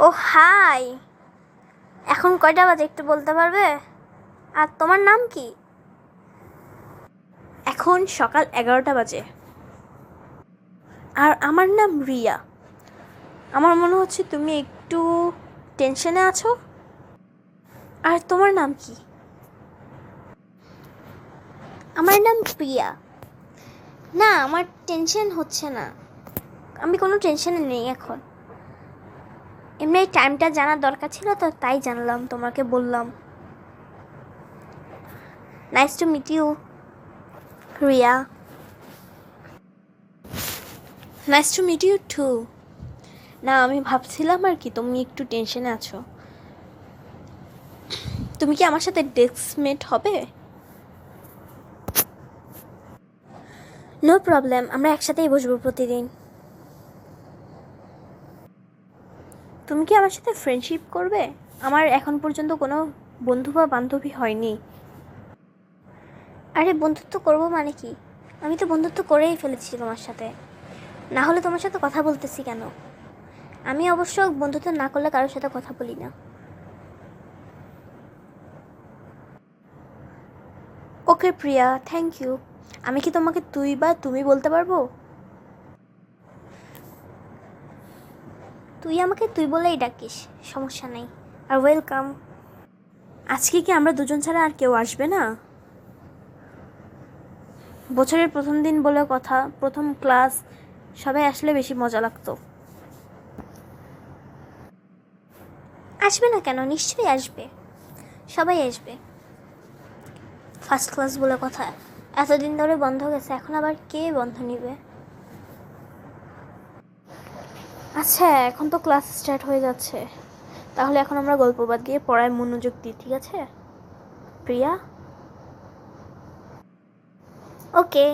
ও high, এখন কয়টা বাজে একটু বলতে পারবে? আর তোমার নাম কি? এখন সকাল 11টা বাজে। আর আমার নাম রিয়া। আমার মনে হচ্ছে তুমি একটু টেনশনে আছো। আর তোমার নাম কি? আমার নাম প্রিয়া। না, আমার টেনশন হচ্ছে না, আমি কোনো টেনশনে নেই এখন। এমনি এই টাইমটা জানার দরকার ছিল তো, তাই জানলাম, তোমাকে বললাম। Nice to meet you, Riya. Nice to meet you too. না, আমি ভাবছিলাম আর কি তুমি একটু টেনশনে আছো। তুমি কি আমার সাথে ডেস্কমেট হবে? নো প্রবলেম, আমরা একসাথেই বসবো প্রতিদিন। তুমি কি আমার সাথে ফ্রেন্ডশিপ করবে? আমার এখন পর্যন্ত কোনো বন্ধু বা বান্ধবী হয়নি। আরে বন্ধুত্ব করবো মানে কি, আমি তো বন্ধুত্ব করেই ফেলেছি তোমার সাথে, না হলে তোমার সাথে কথা বলতেছি কেন? আমি অবশ্য বন্ধুত্ব না করলে কারোর সাথে কথা বলি না। ওকে প্রিয়া, থ্যাংক ইউ। আমি কি তোমাকে তুই বা তুমি বলতে পারবো? তুই আমাকে তুই বলেই ডাকিস, সমস্যা নেই। আর ওয়েলকাম। আজকে কি আমরা দুজন ছাড়া আর কেউ আসবে না? বছরের প্রথম দিন বলে কথা, প্রথম ক্লাস, সবাই আসলে বেশি মজা লাগতো। আসবে না কেন, নিশ্চয়ই আসবে, সবাই আসবে। ফার্স্ট ক্লাস বলে কথা, এতদিন ধরে বন্ধ গেছে, এখন আবার কে বন্ধ নিবে? আচ্ছা, এখন তো ক্লাস স্টার্ট হয়ে যাচ্ছে, তাহলে এখন আমরা গল্প বাদ দিয়ে পড়ায় মনোযোগ দিই, ঠিক আছে প্রিয়া? ওকে।